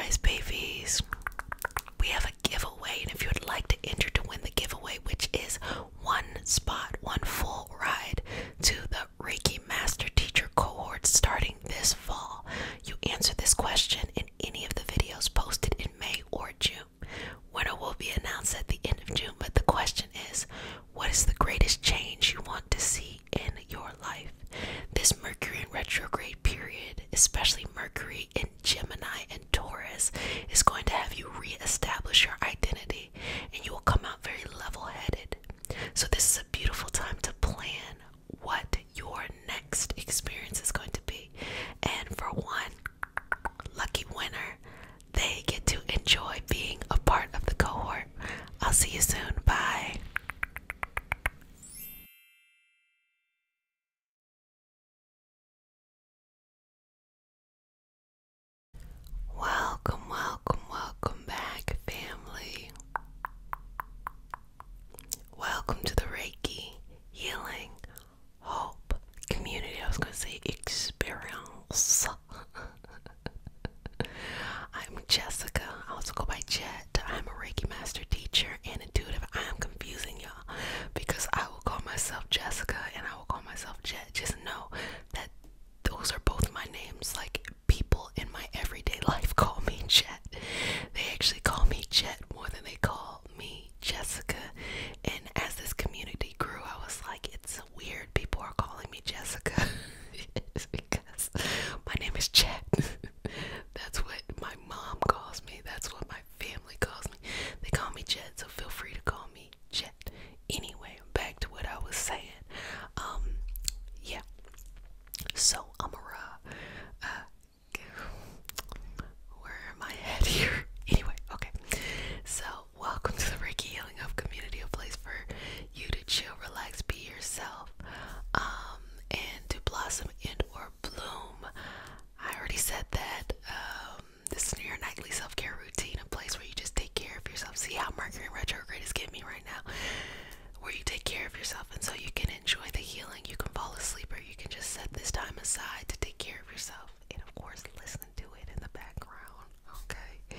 guys, babies, we have a giveaway, and if you would like to enter to win the giveaway, which is one spot, one full ride to the Reiki Master Teacher cohort starting this fall, you answer this question in any of the videos posted in May or June. Winner will be announced at the end of June, but the question is, what is the greatest change you want to see in your life? This Mercury retrograde period, especially Mercury in Gemini and Taurus, is going to have you reestablish your identity, and you will come out very level-headed. So this is a beautiful time to plan what your next experience is going to be. And for one lucky winner, they get to enjoy being a part of the cohort. I'll see you soon. Bye. Welcome back, family. Welcome to the Reiki Healing Hope Community. I was going to say experience. I'm Jessica. I also go by Jet. I'm a Reiki Master Teacher and Intuitive. I am confusing y'all because I will call myself Jessica and I will call myself Jet. Just know that those are both my names. Like, people in my everyday life call me Jet. They actually call me Jet more than they call me Jessica. And as this community grew, I was like, it's weird people are calling me Jessica. It's because my name is Jet. That's what my mom calls me. That's what my family calls me. They call me Jet, so feel free to call me Jet. Anyway, back to what I was saying. Yeah. So where am I at here? Anyway, okay. So welcome to the Reiki Healing Hub Community, a place for you to chill, relax, be yourself, and to blossom and or bloom. I already said that. This is your nightly self-care routine, a place where you just take care of yourself. See how Mercury retrograde is getting me right now, where you take care of yourself, and so you can enjoy the healing. You can fall asleep, or you can just set this time aside to take care of yourself, and of course listen to it in the background. Okay.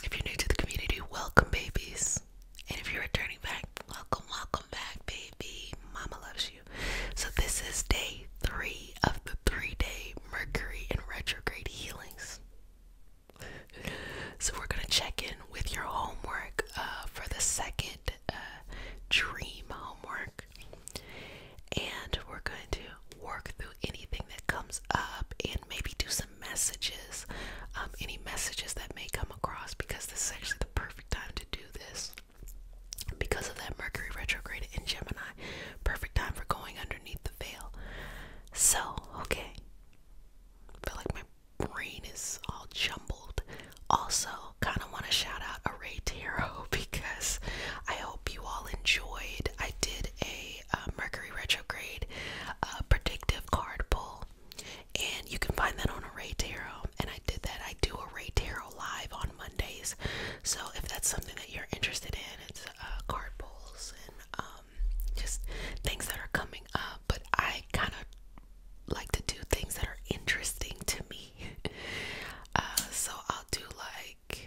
If you're new to the community, welcome, babies. And if you're returning back, welcome back, baby. Mama loves you. So this is day 3 of the 3-day Mercury in retrograde healings. So we're gonna check in with your homework for the second dream homework, and we're going to work through anything that comes up and maybe do some messages, any messages that may come across, because this is actually the perfect time to do this because of that Mercury retrograde in Gemini. Perfect time for going underneath the veil. So, okay, I feel like my brain is all jumbled. Also, kind of want to shout out Array Tarot because I hope you all enjoyed. I did a Mercury retrograde predictive card pull, and you can find that on Array Tarot. And I did that. I do Array Tarot live on Mondays. So if that's something that you're interested in, it's card pulls and just things that are coming up. But I kind of like to do things that are interesting to me. So I'll do like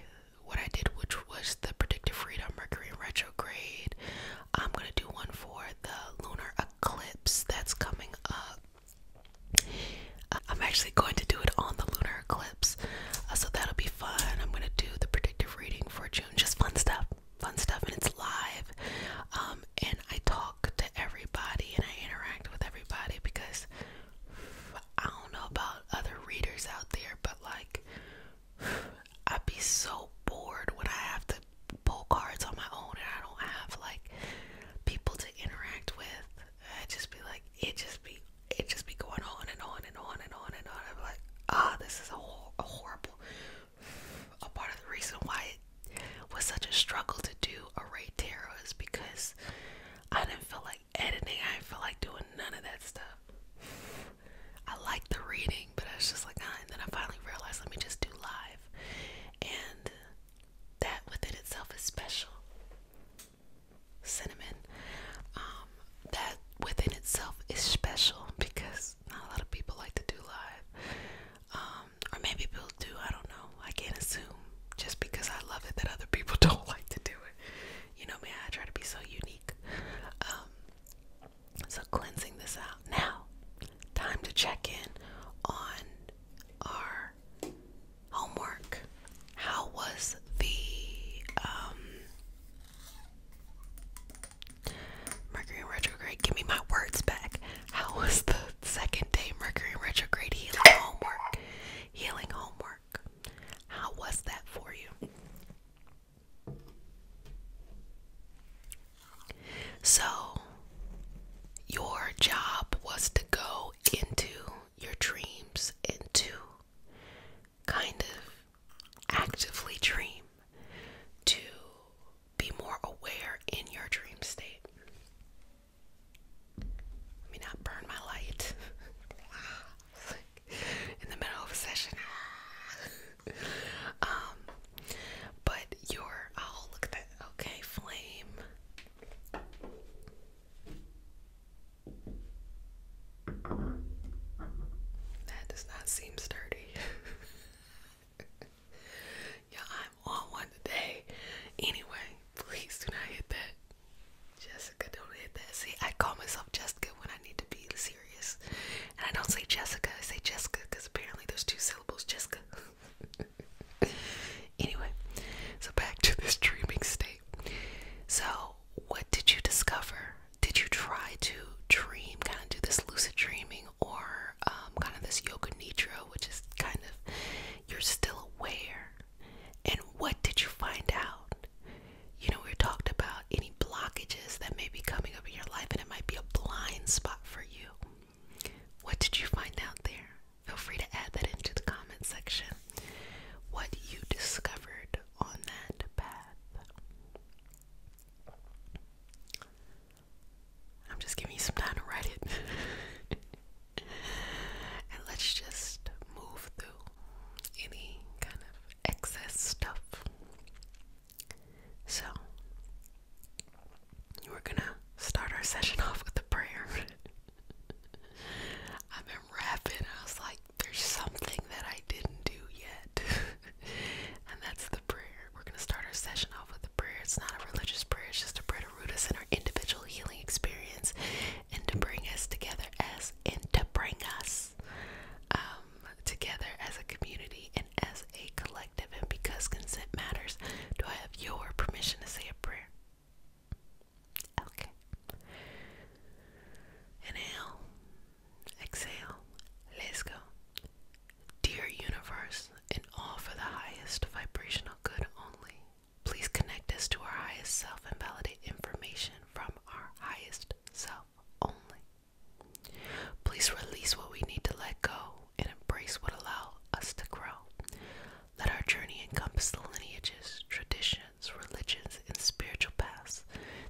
maps the lineages, traditions, religions, and spiritual paths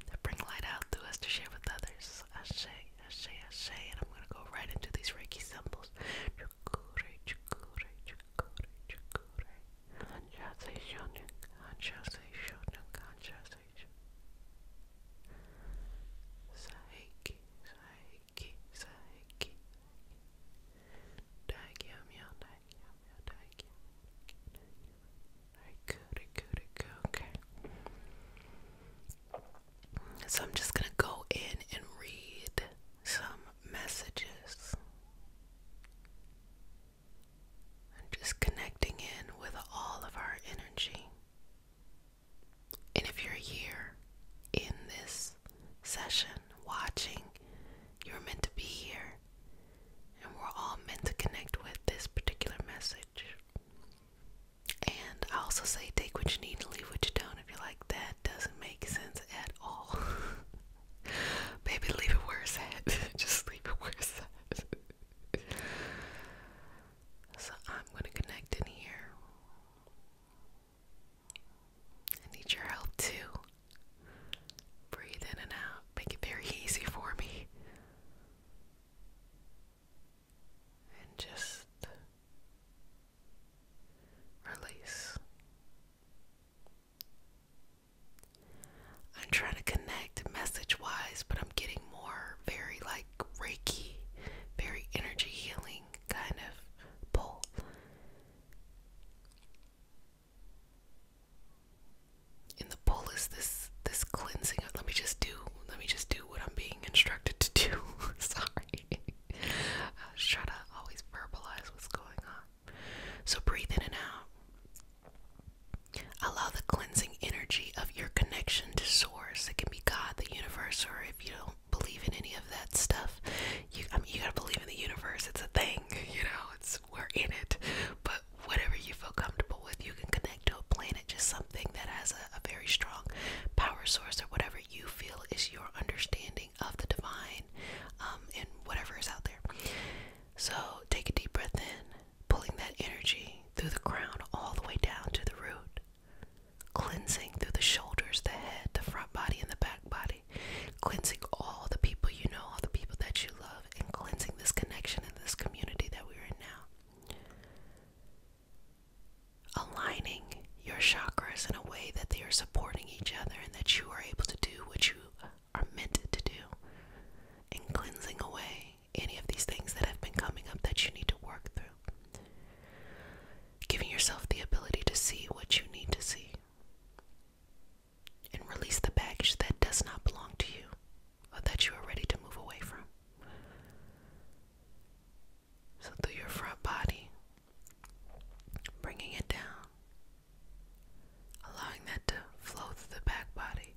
that bring light out through us to share with others. Ashe, ashe, ashe. And I'm going to go right into these Reiki symbols. Chukure, chukure, chukure, chukure. Anjase shonin, anjase shonin, anjase shonin. Saiki, saiki, saiki. Daigyo-myo, daigyo-myo, daigyo-myo. Okay. So I'm just gonna go in and read some messages. And just connecting in with all of our energy. And if you're here in this session watching, you're meant to be here. And we're all meant to connect with this particular message. And I also say take what you need and leave what you don't. If you're like, that doesn't make sense at all, baby, leave it where it's at. Just leave it where it's at. So I'm going to connect in here. I need your help too. Breathe in and out. Make it very easy for me. And just release. I'm trying to connect message-wise, but I'm getting more very like Reiki, very energy healing kind of pull. And the pull is this cleansing of, let me just do what I'm being instructed to do. Sorry. I was trying to always verbalize what's going on. So breathe in and out. Allow the cleansing energy of your connection to source. It can be God, the universe, or if you don't believe in any of that stuff, you gotta believe in the universe. It's a thing, we're in it. But whatever you feel comfortable with, you can connect to a planet, just something that has a very strong power source, or whatever you feel is your understanding of the divine, and whatever is out there. So take a deep breath in, pulling that energy through the crown all the way down to the root. Cleansing through the shoulders, the head, the front body, and the back body. Cleansing all the people you know, all the people that you love, and cleansing this connection and this community that we're in now. Aligning your chakras in a way that they are supporting each other and that you are able to do what you are meant to do. And cleansing away any of these things that have been coming up that you need to work through. Giving yourself the ability to see what you need to see. And release the baggage that does not belong to you, or that you are ready to move away from. So through your front body, bringing it down, allowing that to flow through the back body,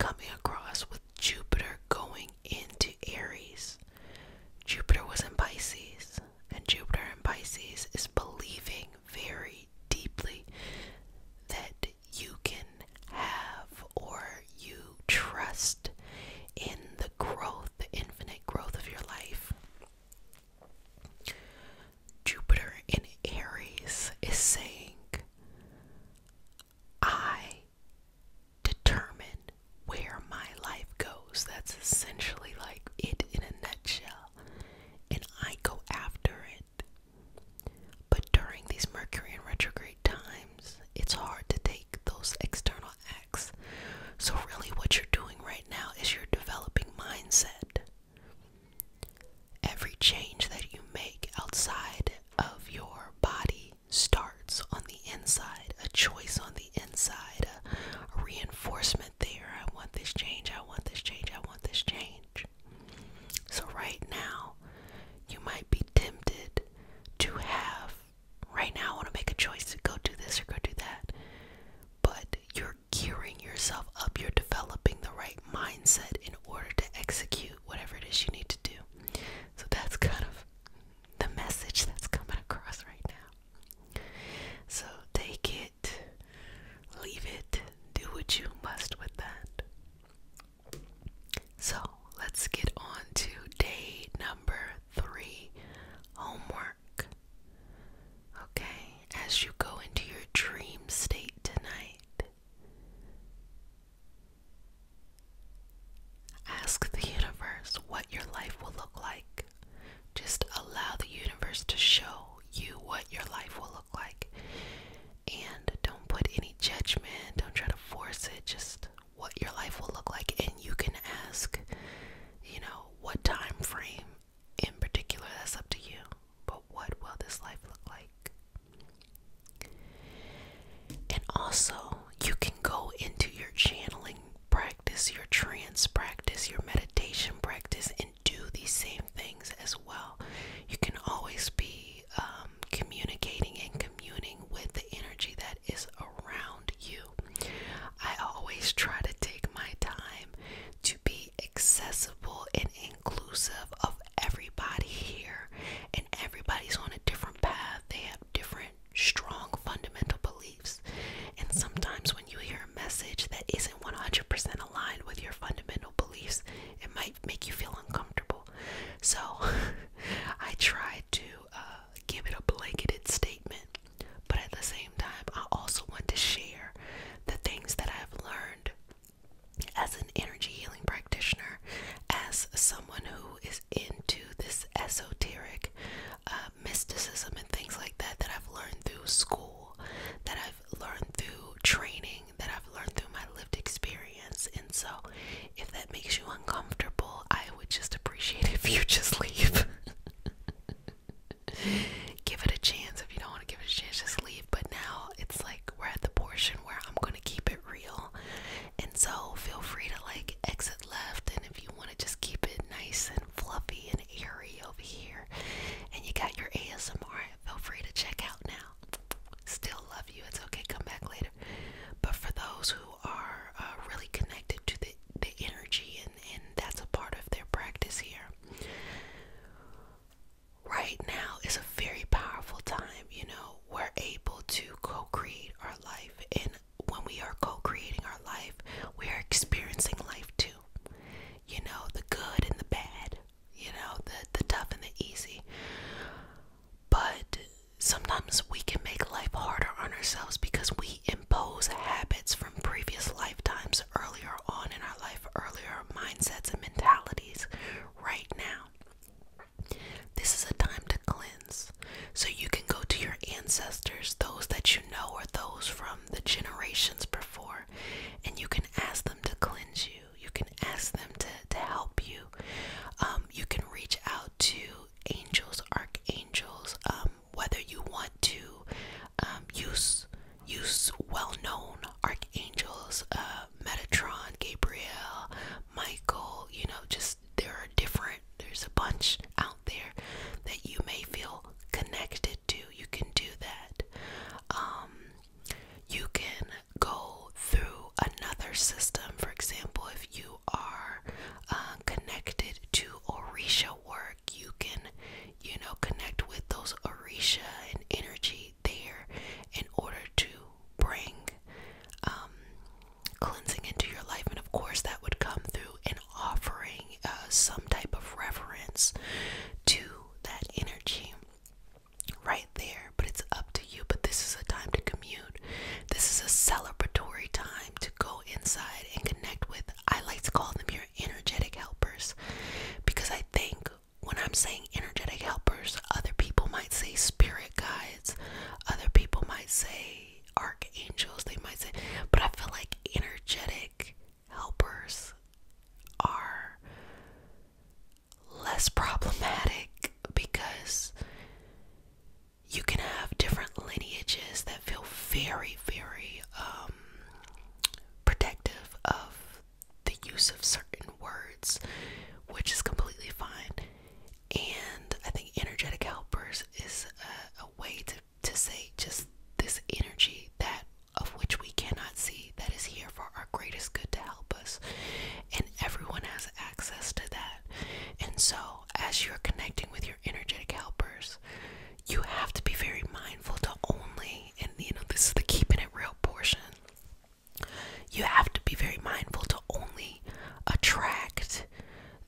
coming across with Jupiter going into Aries. Jupiter was in Pisces, and Jupiter in Pisces is believing very deeply that you can have, or you trust in the growth, the infinite growth of your life. Jupiter in Aries is saying, I determine where my life goes. That's essentially like it in a nutshell. And I go after it. But during these Mercury and retrograde times, it's hard to take those external acts. So really what you're doing right now is you're developing mindset. Every change that you make outside of your body starts on the inside, a choice on the inside, a reinforcement there. I want this change, I want this change, I want this change. So right now, you might be tempted to have, right now I want to make a choice to go do this or go do that. But you're gearing yourself up, you're developing the right mindset in order to execute whatever it is you need to do. So that's kind of the message that's coming across right now. So take it, leave it, do what you must with that. So let's get on to day number 3, homework. Okay, as you go into your dream state tonight, ask the universe what your life will look like. Just allow the universe to show you what your life will look like. And don't put any judgment, don't try to force it, just what your life will look like. And you can ask, what time frame in particular, that's up to you. But what will this life look like? And also, you can go into your channeling practice, your trance practice, your meditation practice, and do these same things as well. You can always be communicating and communing with the energy that is around you. I always try to take my time to be accessible and inclusive of everybody here, and everybody's on a different path. They have different strong fundamental beliefs, and sometimes when you hear a message that isn't 100% aligned with your fundamental beliefs, it might make you feel uncomfortable. So I try to give it a blanketed statement, but at the same time I also want to share the things that I've learned as an energy healing practitioner, as someone who is into this esoteric mysticism and things like that, that I've learned through school, that I've learned through training, that I've learned through my lived experience. And so if that makes you uncomfortable, I would just appreciate it if you just leave. Give it a chance. If you don't want to give it a chance, just leave. But now it's like we're at the portion where I'm going to keep it real. And so feel free to exit left, and if you want to just keep it nice and fluffy and airy over here, and you got your ASMR, feel free to check out now. Still love you. It's okay. Come back later. But for those who are really connected to the energy, and that's a part of their practice here, right now is a very powerful time. We're able to co-create our life, and when we are co-creating our life, we are experiencing life too. The good and the bad, the tough and the easy. But sometimes we can make life harder on ourselves because we impose habits from previous lifetimes earlier on in our life, earlier mindsets and mentalities. Right now, this is a time to cleanse. So you can go to your ancestors, those that you know or those from the generations before, and you can ask them to cleanse you. You can ask them to help you. You can reach out to angels, archangels, whether you want to use well-known archangels, Metatron, Gabriel, Michael, just there's a bunch out there that you may feel connected to. You can do that. You can go through another system. For example, if balancing into your life. And of course, that would come through an offering some type of reverence to that energy right there. But it's up to you. But this is a time to commune. This is a celebratory time to go inside and connect with, I like to call them your energetic helpers, because I think when I'm saying energetic helpers, other people might say spirit guides, other people might say archangels, they might say, but I feel like energetic helpers are less problematic, because you can have different lineages that feel very, very protective of the use of certain words, which is completely fine. And I think energetic helpers is a way to say just this energy that of which we cannot see, that is here for our greatest good to help us. And everyone has access to that. And so as you're connecting with your energetic helpers, you have to be very mindful to only, and this is the keeping it real portion, you have to be very mindful to only attract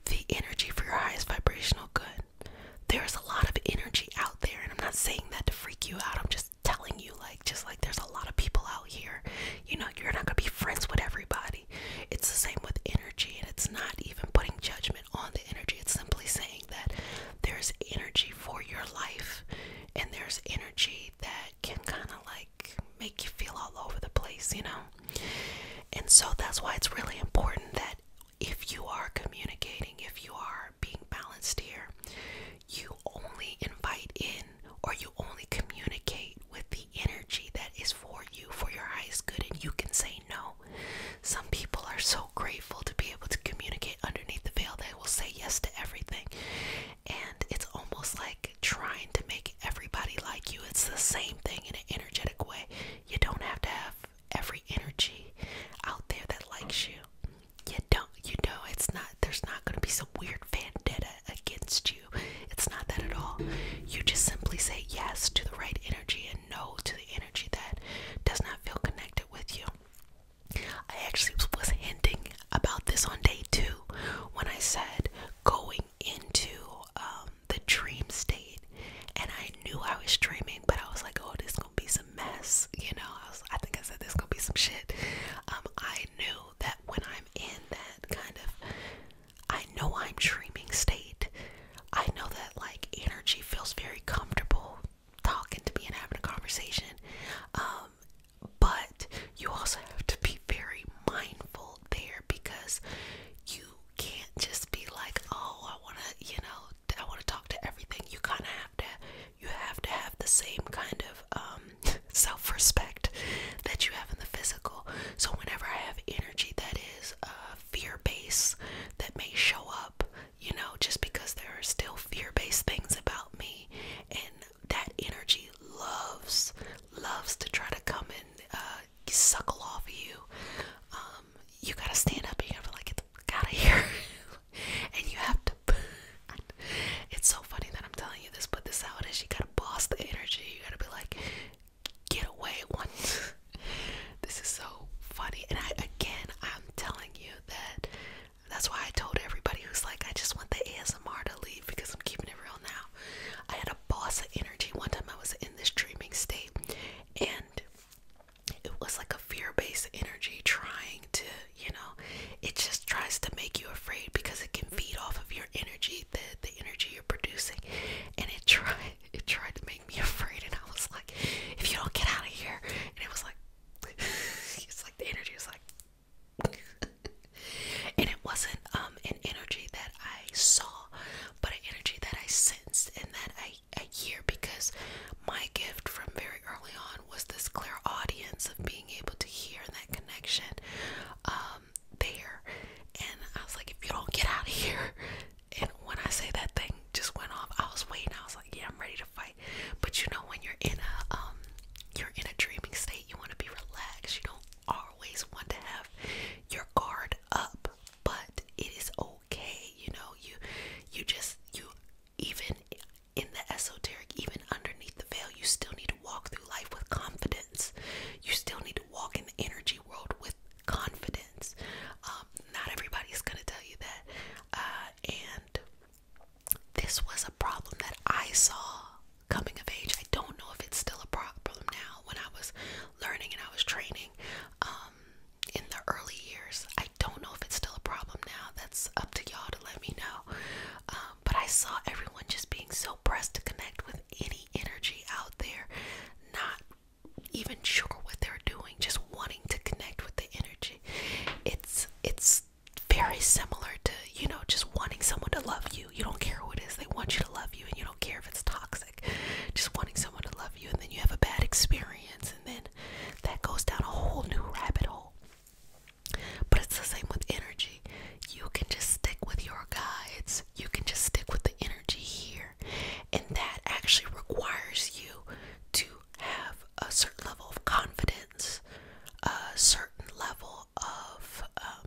the energy for your highest vibrational good. There's a lot of energy out there, and I'm not saying that to freak you out. I'm just telling you, just like there's a lot of people out here. You're not gonna be friends with everybody. It's the same with energy, and it's not even putting judgment on the energy. It's simply saying that there's energy for your life, and there's energy that can kind of make you feel all over the place, And so that's why it's really important that if you are communicating, if you are being balanced here, you only invite in, or you only communicate with the energy that is for you, for your highest good, and you can say no. Some people are so grateful to be able to communicate underneath the veil. They will say yes to everything, and it's almost like trying to make everybody like you. It's the same thing in an energetic way. You don't have to have every energy out there that likes you. It's not, there's not going to be some weird vendetta against you. It's not that at all.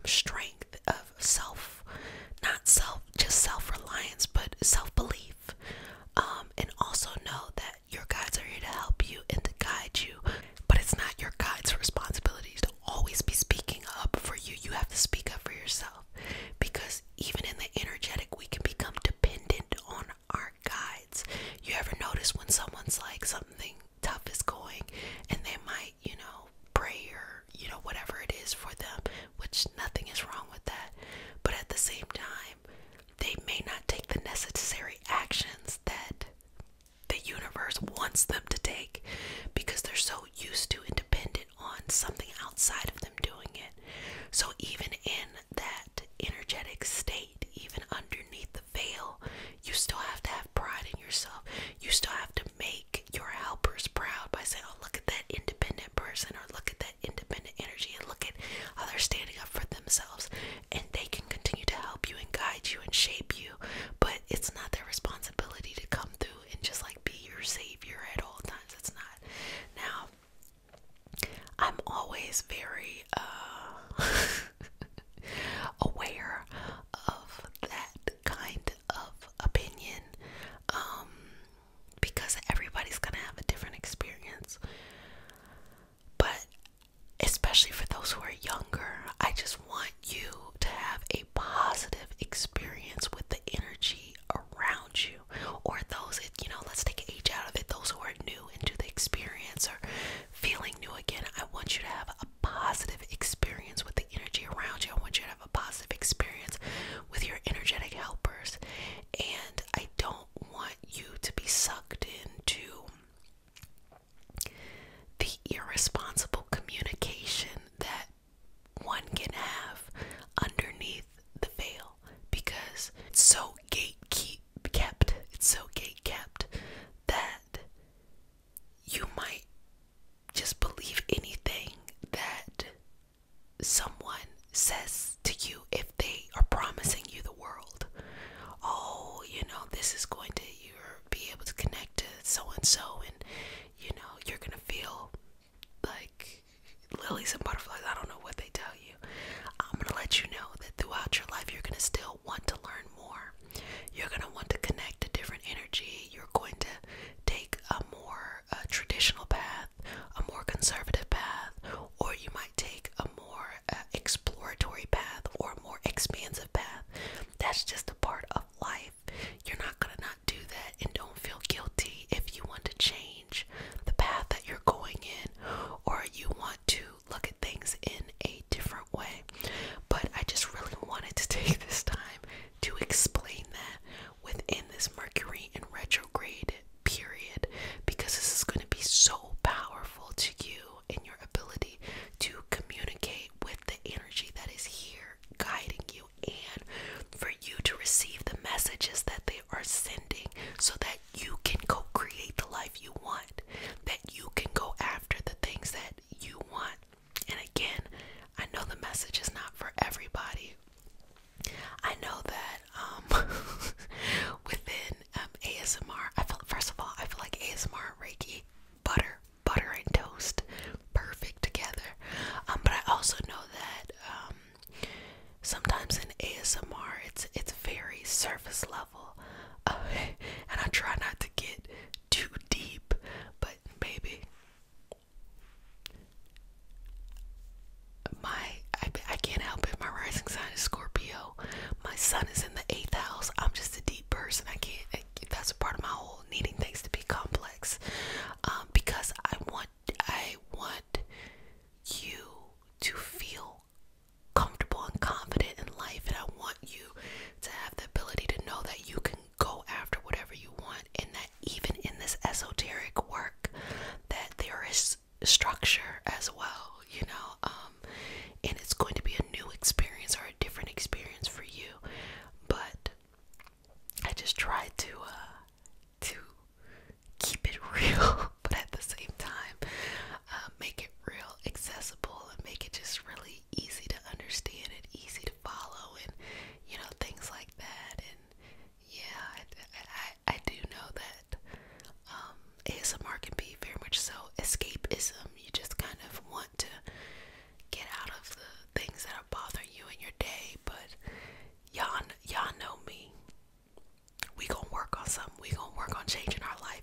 strength, of just self-reliance, but self-belief. And also know that your guides are here to help you and to guide you, but it's not your guide's responsibility to always be speaking up for you. You have to speak up for yourself, because even in the energetic, we can become dependent on our guides. You ever notice when someone's like, something tough is going, and they might, pray, or, whatever it is for them, which nothing is wrong with that, but at the same time, they may not take the necessary actions that the universe wants them to take, because they're so used to and dependent on something outside of them doing it. So even in that energetic state, even underneath the veil, you still have to have pride in yourself. You still have to make your helpers proud by saying, oh, look at that independent person, or look at that independent energy, and look at how they're standing up for themselves, and they can continue to help you and guide you and shape you. But it's not their responsibility to come through and just like be your savior at all times. It's not. Now, I'm always very aware of that kind of opinion, because everybody's gonna have a different experience. But especially for those who are younger, I just want you to have a positive experience with the energy around you, or those, let's take age out of it, those who are new into the experience or feeling new again. I want you to have a positive experience with the energy around you. I want you to have a positive experience with your energetic helpers, and I don't want you to be sucked into the irresponsible communication that one can have underneath the veil, because it's so gate kept that you might just believe anything that someone says to you if they are promising you the world. Oh, this is going to, you're be able to connect to so and so, and you're gonna feel like lilies and butterflies. I don't know what they tell you. I'm gonna let you know that throughout your life, you're gonna still want to learn more. You're gonna want to connect to different energy. You're going to take a more traditional path, a more conservative path, or you might take a more exploratory path, or a more expansive path. That's just a part of life. You're not gonna not do that, and don't feel guilty if you want to change the path that you're going in, or you want to look at things in a different way. But I just really wanted to take this time to explain that within this Mercury in retrograde period, because this is going to be so powerful to you in your ability to communicate with the energy that is here guiding you, and for you to receive the messages that they are sending, so that you can co-create the life you want, that you can go after the things that you want. And again, I know the message is not for everybody. I know that within ASMR, first of all, I feel like ASMR and Reiki, butter and toast, perfect together. But I also know that sometimes in ASMR, it's very surface level, and I try not to get too deep. But baby, I can't help it. My rising sign is Scorpio. My sun is in the 8th house. I'm just a deep person. That's a part of my whole needing things to be complex. Because I want you to feel comfortable and confident in life, and I want you to have the ability to know that you can go after whatever you want, and that even in this esoteric work, that there is structure as well, and it's going to be a new experience or a different experience for you. But I just try to keep it real, but at the same time, make it real accessible, and make it just really easy to understand and easy to follow, and things like that. And yeah, I do know that ASMR can be very much so escapism. You just kind of want to get out of the things awesome. We're gonna work on changing our life